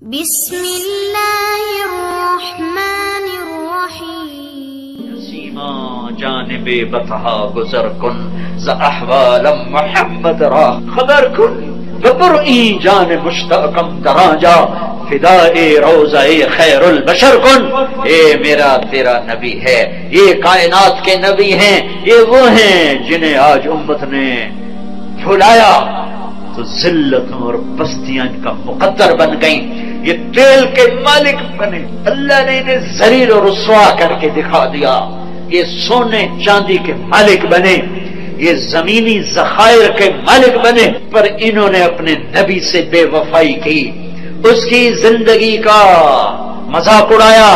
بسم اللہ الرحمن الرحیم سیما جانب بطحا گزر کن ز احوال محمد را خبر کن ببرئی جان مشتاقم دراجا فدائے روضہ خیر البشر کن. اے میرا تیرا نبی ہے، یہ کائنات کے نبی ہیں، یہ وہ ہیں جنہیں آج امت نے بھلایا تو ذلتوں اور بستیاں ان کا مقدر بن گئیں. یہ تیل کے مالک بنے، اللہ نے انہیں ذلیل و رسوا کر کے دکھا دیا. یہ سونے چاندی کے مالک بنے، یہ زمینی ذخائر کے مالک بنے، پر انہوں نے اپنے نبی سے بے وفائی کی، اس کی زندگی کا مذاق اڑایا،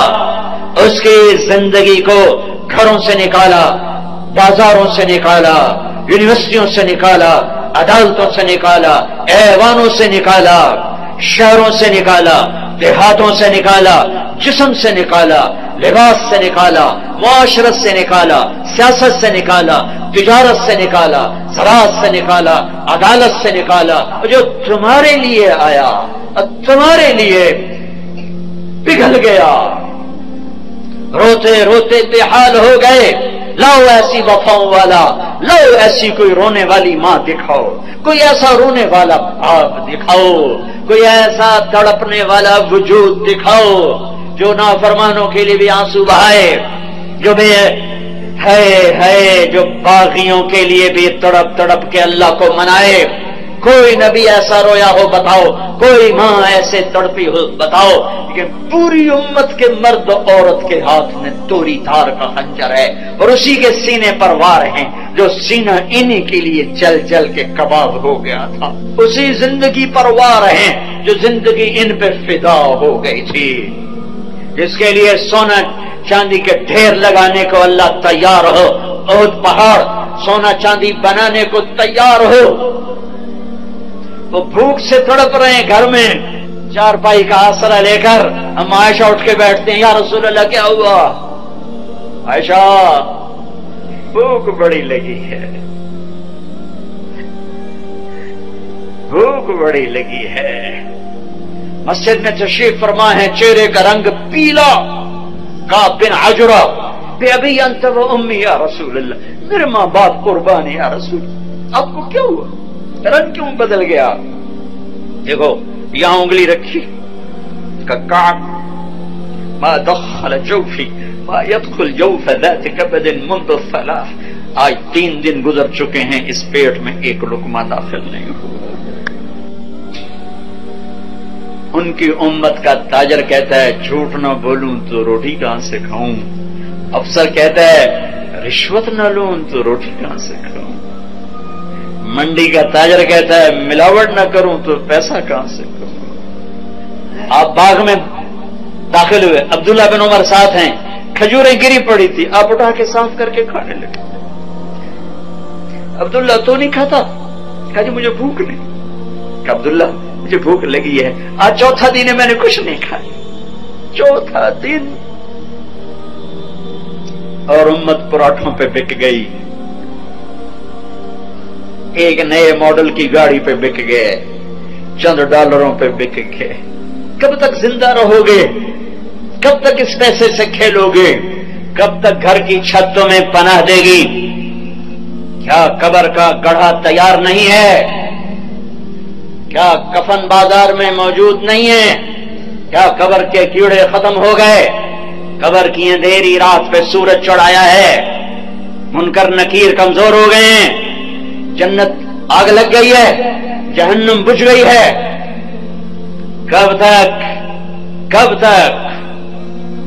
اس کی زندگی کو گھروں سے نکالا، بازاروں سے نکالا، یونیورسٹیوں سے نکالا، عدالتوں سے نکالا، ایوانوں سے نکالا، شہروں سے نکالا، دیہاتوں سے نکالا، جسم سے نکالا، لباس سے نکالا، معاشرت سے نکالا، سیاست سے نکالا، تجارت سے نکالا، زراعت سے نکالا، عدالت سے نکالا. جو تمہارے لیے آیا تمہارے لیے پگھل گیا، روتے روتے بے حال ہو گئے. لاؤ ایسی وفاؤں والا، لاؤ ایسی کوئی رونے والی ماں دکھاؤ، کوئی ایسا رونے والا باپ دکھاؤ، کوئی ایسا تڑپنے والا وجود دکھاؤ جو نافرمانوں کے لیے بھی آنسو بہائے، جو بھی ہے جو باغیوں کے لیے بھی تڑپ تڑپ کے اللہ کو منائے. کوئی نبی ایسا رویا ہو بتاؤ، کوئی ماں ایسے تڑپی ہو بتاؤ. لیکن پوری امت کے مرد و عورت کے ہاتھ میں توری دھار کا خنجر ہے، اور اسی کے سینے پر وار ہیں جو سینہ انہی کے لیے جل جل کے کباب ہو گیا تھا. اسی زندگی پر وار ہیں جو زندگی ان پہ فدا ہو گئی تھی، جس کے لیے سونا چاندی کے ڈھیر لگانے کو اللہ تیار ہو، احد پہاڑ سونا چاندی بنانے کو تیار ہو. وہ بھوک سے تڑپ رہے ہیں گھر میں، چار پائی کا آسرا لے کر. ہم عائشہ اٹھ کے بیٹھتے ہیں، یا رسول اللہ کیا ہوا؟ عائشہ بھوک بڑی لگی ہے، بھوک بڑی لگی ہے. مسجد میں تشریف فرما ہے، چہرے کا رنگ پیلا، کعب بن عجرہ، بے ابی انت و امی یا رسول اللہ، میرے ماں باپ قربان یا رسول. آپ کو کیا ہوا؟ رنگ کیوں بدل گیا؟ دیکھو یہاں انگلی رکھی، کعب ما دخل جوفی ما يدخل جوف ذات کبد منذ الثلاث. آج 3 دن گزر چکے ہیں، اس پیٹ میں ایک لقمہ داخل نہیں ہوا. ان کی امت کا تاجر کہتا ہے جھوٹ نہ بولوں تو روٹی کہاں سے کھاؤں. افسر کہتا ہے رشوت نہ لوں تو روٹی کہاں سے کھاؤں. منڈی کا تاجر کہتا ہے ملاوٹ نہ کروں تو پیسہ کہاں سے کروں. آپ باغ میں داخل ہوئے، عبداللہ بن عمر ساتھ ہیں، کھجوریں گری پڑی تھی، آپ اٹھا کے صاف کر کے کھانے لگے. عبداللہ تو نہیں کھاتا؟ کہا جی مجھے بھوک نہیں. کہ عبداللہ مجھے بھوک لگی ہے، آج چوتھا دن ہے میں نے کچھ نہیں کھایا. چوتھا دن، اور امت پراٹھوں پہ بک گئی. ایک نئے ماڈل کی گاڑی پہ بک گئے، چند ڈالروں پہ بک گئے. کب تک زندہ رہو گے؟ کب تک اس پیسے سے کھیلو گے؟ کب تک گھر کی چھتوں میں پناہ دے گی؟ کیا قبر کا گڑھا تیار نہیں ہے؟ کیا کفن بازار میں موجود نہیں ہے؟ کیا قبر کے کیڑے ختم ہو گئے؟ قبر کی اندھیری رات پہ سورج چڑھایا ہے، منکر نکیر کمزور ہو گئے ہیں، جنت آگ لگ گئی ہے، جہنم بجھ گئی ہے. کب تک؟ کب تک؟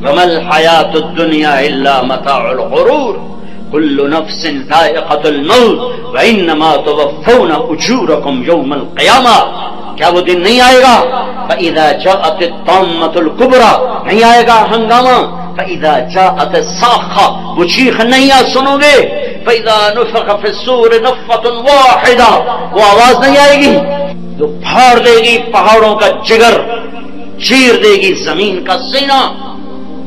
وَمَا الْحَيَاةُ الدُّنْيَا إِلَّا مَتَاعُ الْغُرُورِ كُلُّ نَفْسٍ ذَائِقَةُ الْمَوْتِ وَإِنَّمَا تُوَفَّوْنَ أُجُورَكُمْ يَوْمَ الْقِيَامَةِ. کیا وہ دن نہیں آئے گا؟ فَإِذَا جَاءَتِ الطَّامَّةُ الْكُبْرَى، نہیں آئے گا ہنگامہ. فَإِذَا جَاءَتِ الصَّاخَّةُ، وہ چیخ نہیں سنو گے. فَإِذَا نُفِخَ فِي الصُّورِ نَفْخَةٌ وَاحِدَةٌ، وہ آواز نہیں آئے گی جو پھاڑ دے گی پہاڑوں کا جگر، چیر دے گی زمین کا سینہ،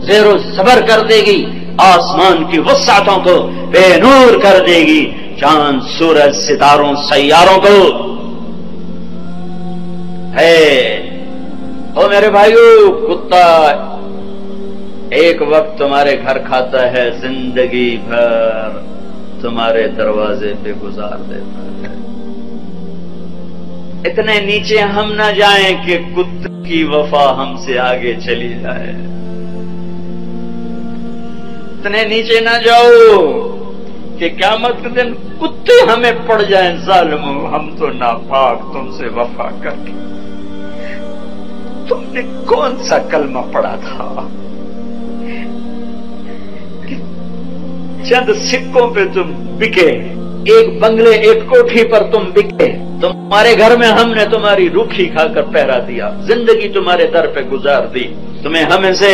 زیر و زبر کر دے گی آسمان کی وسعتوں کو، بے نور کر دے گی چاند سورج ستاروں سیاروں کو. ہے او میرے بھائیو، کتا ایک وقت تمہارے گھر کھاتا ہے، زندگی بھر تمہارے دروازے پہ گزار دیتا ہے۔ اتنے نیچے ہم نہ جائیں کہ کتے کی وفا ہم سے آگے چلی جائے، اتنے نیچے نہ جاؤ کہ قیامت کے دن کتے ہمیں پڑ جائیں، ظالموں ہم تو ناپاک تم سے وفا کر کے۔ تم نے کون سا کلمہ پڑھا تھا؟ چند سکوں پہ تم بکے، ایک بنگلے ایک کوٹھی پر تم بکے، تمہارے گھر میں ہم نے تمہاری روکھی کھا کر پہرا دیا، زندگی تمہارے در پہ گزار دی، تمہیں ہمیں سے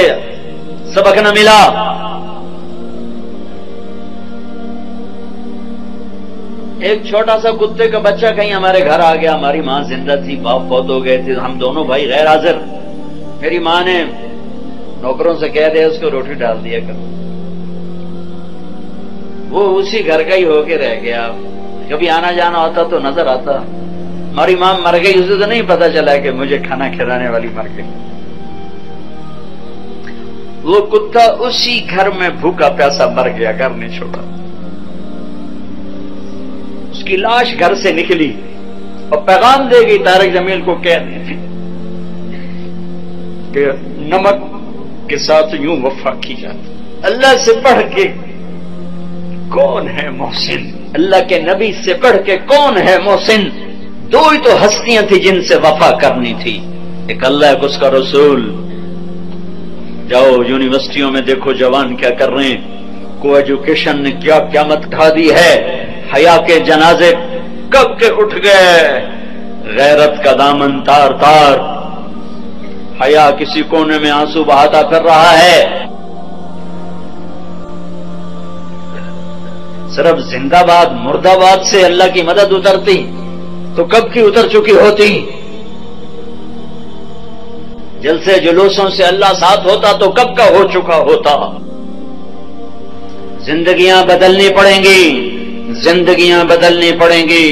سبق نہ ملا۔ ایک چھوٹا سا کتے کا بچہ کہیں ہمارے گھر آ گیا، ہماری ماں زندہ تھی، باپ فوت ہو گئے تھے، ہم دونوں بھائی غیر حاضر، میری ماں نے نوکروں سے کہہ دیا اس کو روٹی ڈال دیا کرو، وہ اسی گھر کا ہی ہو کے رہ گیا، کبھی آنا جانا ہوتا تو نظر آتا، ہماری ماں مر گئی، اسے تو نہیں پتا چلا کہ مجھے کھانا کھلانے والی مر گئی۔ وہ کتا اسی گھر میں بھوکا پیاسا مر گیا، گھر نہیں چھوڑا، اس کی لاش گھر سے نکلی اور پیغام دے گئی طارق جمیل کو، کہنے تھی کہ نمک کے ساتھ یوں وفا کی جاتی، اللہ سے پڑھ کے کون ہے محسن، اللہ کے نبی سے پڑھ کے کون ہے محسن؟ دو ہی تو ہستیاں تھی جن سے وفا کرنی تھی، ایک اللہ ایک اس کا رسول۔ جاؤ یونیورسٹیوں میں دیکھو جوان کیا کر رہے ہیں، کو ایجوکیشن نے کیا قیامت کھا دی ہے، حیا کے جنازے کب کے اٹھ گئے، غیرت کا دامن تار تار، حیا کسی کونے میں آنسو بہاتا پھر رہا ہے۔ صرف زندہ باد مردہ باد سے اللہ کی مدد اترتی تو کب کی اتر چکی ہوتی، جلسے جلوسوں سے اللہ ساتھ ہوتا تو کب کا ہو چکا ہوتا۔ زندگیاں بدلنی پڑیں گی، زندگیاں بدلنی پڑیں گی،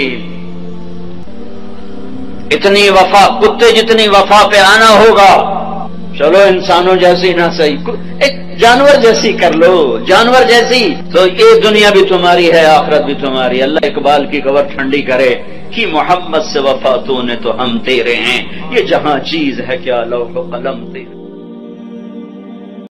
اتنی وفا، کتے جتنی وفا پہ آنا ہوگا، چلو انسانوں جیسی نہ صحیح، ایک جانور جیسی کر لو، جانور جیسی، تو یہ دنیا بھی تمہاری ہے، آخرت بھی تمہاری۔ اللہ اقبال کی قبر ٹھنڈی کرے کہ محمد سے وفا تو نے تو ہم تیرے ہیں، یہ جہاں چیز ہے کیا لوح و قلم تیرے۔